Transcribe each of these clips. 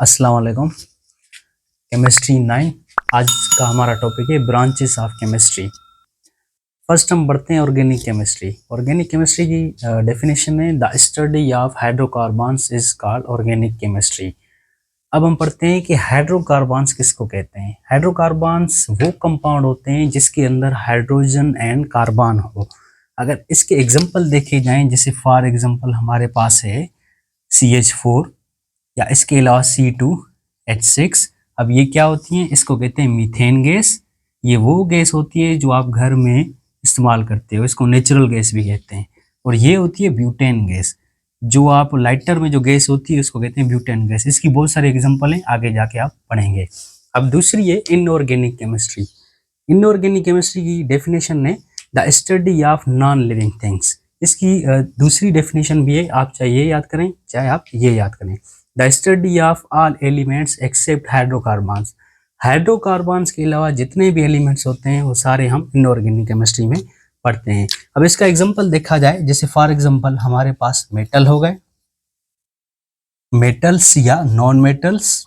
अस्सलाम वालेकुम। केमिस्ट्री 9 आज का हमारा टॉपिक है ब्रांचेस ऑफ केमिस्ट्री। फर्स्ट हम बढ़ते हैं ऑर्गेनिक केमिस्ट्री। ऑर्गेनिक केमिस्ट्री की डेफिनेशन है the study of hydrocarbons is called organic chemistry. अब हम पढ़ते हैं कि हाइड्रोकार्बन्स किसको कहते हैं। हाइड्रोकार्बन्स वो कंपाउंड होते हैं जिसके अंदर हाइड्रोजन एंड कार्बन हो। अगर इसके एग्जांपल देखे जाएं, जैसे फॉर एग्जांपल हमारे पास है CH4 या इसके अलावा C2H6। अब ये क्या होती हैं? इसको कहते हैं मीथेन गैस। ये वो गैस होती है जो आप घर में इस्तेमाल करते हो, इसको नेचुरल गैस भी कहते हैं। और ये होती है ब्यूटेन गैस, जो आप लाइटर में जो गैस होती है उसको कहते हैं ब्यूटेन गैस। इसकी बहुत सारे एग्जांपल हैं, आगे जाके आप पढ़ेंगे। अब दूसरी है इनऑर्गेनिक केमिस्ट्री। इनऑर्गेनिक केमिस्ट्री की डेफिनेशन है the study of non living things. इसकी दूसरी डेफिनेशन भी है, आप चाहे ये याद करें चाहे आप ये याद करें। The study of all elements except hydrocarbons. Hydrocarbons के अलावा जितने भी एलिमेंट्स होते हैं वो सारे हम इनऑर्गेनिक केमिस्ट्री में पढ़ते हैं। अब इसका एग्जांपल देखा जाए, जैसे फॉर एग्जांपल हमारे पास मेटल हो गए, मेटल्स या नॉन मेटल्स,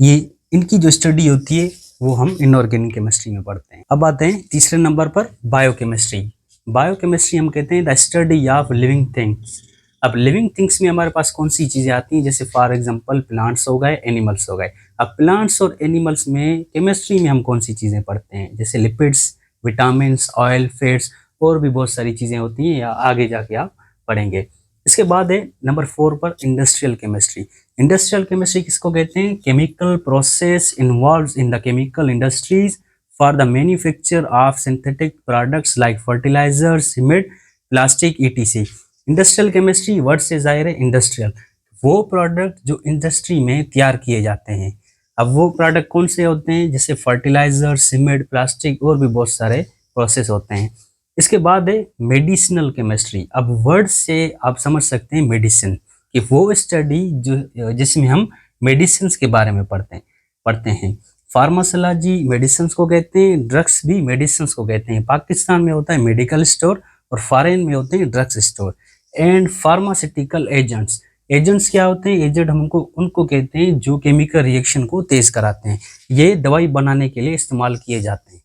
ये इनकी जो स्टडी होती है वो हम इनऑर्गेनिक केमिस्ट्री में पढ़ते हैं। अब आते हैं तीसरे नंबर पर बायोकेमिस्ट्री। बायोकेमिस्ट्री हम कहते हैं the study of living things. अब लिविंग थिंग्स में हमारे पास कौन सी चीजें आती हैं? जैसे फॉर एग्जांपल प्लांट्स हो गए, एनिमल्स हो गए। अब प्लांट्स और एनिमल्स में केमिस्ट्री में हम कौन सी चीजें पढ़ते हैं? जैसे लिपिड्स, विटामिन्स, ऑयल, फैट्स और भी बहुत सारी चीजें होती हैं, या आगे जाके आप पढ़ेंगे। इसके बाद है नंबर 4 पर इंडस्ट्रियल केमिस्ट्री। इंडस्ट्रियल केमिस्ट्री किसको कहते हैं? Chemical process involves in the chemical industries for the manufacture of synthetic products like fertilizer, cement, plastic etc। Industrial chemistry word से जाहिर है इंडस्ट्रियल, वो प्रोडक्ट जो इंडस्ट्री में तैयार किए जाते हैं। अब वो प्रोडक्ट कौन से होते हैं? जैसे फर्टिलाइजर, सीमेंट, प्लास्टिक और भी बहुत सारे प्रोसेस होते हैं। इसके बाद है मेडिसिनल केमिस्ट्री। अब वर्ड से आप समझ सकते हैं मेडिसिन कि वो स्टडी जो जिसमें हम मेडिसिन के बारे में पढ़ते हैं। फार्माकोलॉजी मेडिसिन को कहते हैं, ड्रग्स भी मेडिसिन को कहते हैं। पाकिस्तान में होता है मेडिकल स्टोर और फॉरेन में होते हैं drugs store. And pharmaceutical agents, agents क्या होते हैं? एजेंट हमको उनको कहते हैं जो केमिकल रिएक्शन को तेज कराते हैं, ये दवाई बनाने के लिए इस्तेमाल किए जाते हैं।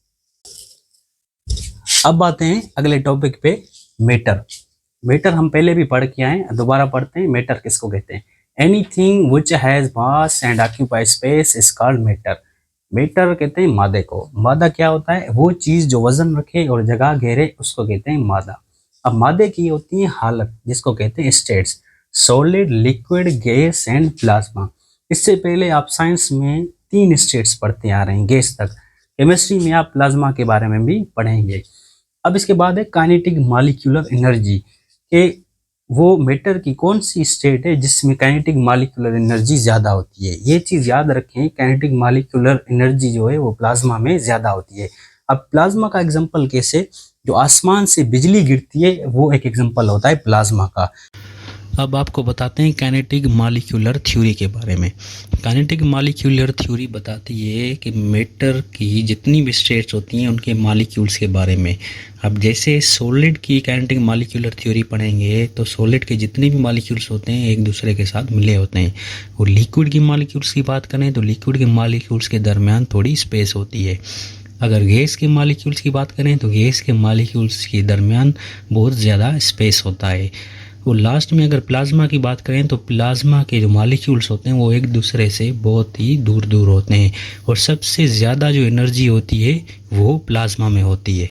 अब आते हैं अगले टॉपिक पे, मेटर। मेटर हम पहले भी पढ़ के आए, दोबारा पढ़ते हैं। मेटर किसको कहते हैं? Anything which has mass and occupy space is called matter. Matter कहते हैं मादे को। मादा क्या होता है? वो चीज जो वजन रखे और जगह घेरे उसको कहते हैं मादा। अब मादे की होती है हालत, जिसको कहते हैं states, solid, liquid, gas and plasma. इससे पहले आप साइंस में 3 स्टेट्स पढ़ते आ रहे हैं गैस तक। केमिस्ट्री में आप प्लाज्मा के बारे में भी पढ़ेंगे। अब इसके बाद है काइनेटिक मॉलिक्यूलर एनर्जी के, वो मैटर की कौन सी स्टेट है जिसमें काइनेटिक मॉलिक्यूलर एनर्जी ज्यादा होती है। ये चीज याद रखें, काइनेटिक मॉलिक्यूलर एनर्जी जो है वो प्लाज्मा में ज्यादा होती है। अब प्लाज्मा का एग्जांपल कैसे? जो आसमान से बिजली गिरती है वो एक एग्जांपल होता है प्लाज्मा का। अब आपको बताते हैं काइनेटिक मॉलिक्यूलर थ्योरी के बारे में। काइनेटिक मॉलिक्यूलर थ्योरी बताती है कि मैटर की जितनी भी स्टेट्स होती हैं उनके मॉलिक्यूल्स के बारे में। अब जैसे सॉलिड की काइनेटिक मॉलिक्यूलर थ्योरी पढ़ेंगे तो सॉलिड के जितने भी मॉलिक्यूल्स होते हैं एक दूसरे के साथ मिले होते हैं। और लिक्विड की मॉलिक्यूल्स की बात करें तो लिक्विड के मॉलिक्यूल्स के दरमियान थोड़ी स्पेस होती है। अगर गैस के मॉलिक्यूल्स की बात करें तो गैस के मॉलिक्यूल्स के दरमियान बहुत ज़्यादा स्पेस होता है। और लास्ट में अगर प्लाज्मा की बात करें तो प्लाज्मा के जो मॉलिक्यूल्स होते हैं वो एक दूसरे से बहुत ही दूर दूर होते हैं और सबसे ज़्यादा जो एनर्जी होती है वो प्लाज्मा में होती है।